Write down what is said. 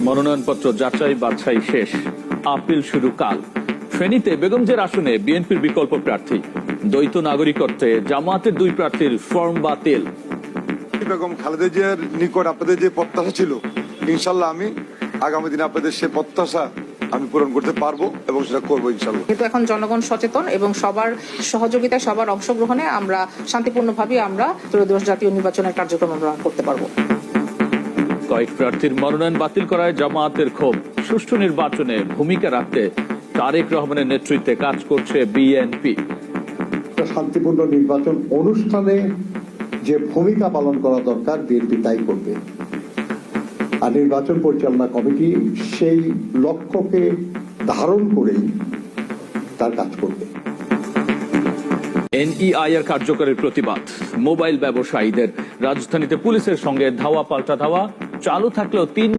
মনোনয়নপত্র যাচাই বাছাই শেষ, আপিল শুরু কাল। ফেনীতে বেগমজের আসনে বিএনপির বিকল্প প্রার্থী, দ্বৈত নাগরিকত্বে জামায়াতের 2 প্রার্থীর ফর্ম বাতিল। বেগম খালেদা জিয়ার নিকট আপনাদের যে প্রত্যাশা ছিল, ইনশাল্লাহ আমি আগামী দিনে আপনাদের সে প্রত্যাশা আমি পূরণ করতে পারবো এবং সেটা করবো ইনশাল্লাহ। কিন্তু এখন জনগণ সচেতন এবং সবার সহযোগিতায়, সবার অংশগ্রহণে আমরা শান্তিপূর্ণভাবে আমরা ত্রয়োদশ জাতীয় নির্বাচনের কার্যক্রম আমরা করতে পারবো। কয়েক প্রার্থীর মনোনয়ন বাতিল করায় জামায়াতের ক্ষোভ। সুষ্ঠু নির্বাচনে ভূমিকা রাখতে তারেক রহমানের নেতৃত্বে কাজ করছে বিএনপি। শান্তিপূর্ণ নির্বাচন অনুষ্ঠানে যে ভূমিকা পালন করা দরকার বিএনপি তাই করবে, আর নির্বাচন পরিচালনা কমিটি সেই লক্ষ্যকে ধারণ করেই তার কাজ করবে। এনইআইআর কার্যকরের প্রতিবাদ, মোবাইল ব্যবসায়ীদের রাজধানীতে পুলিশের সঙ্গে ধাওয়া পাল্টা ধাওয়া, চালু থাকলেও 3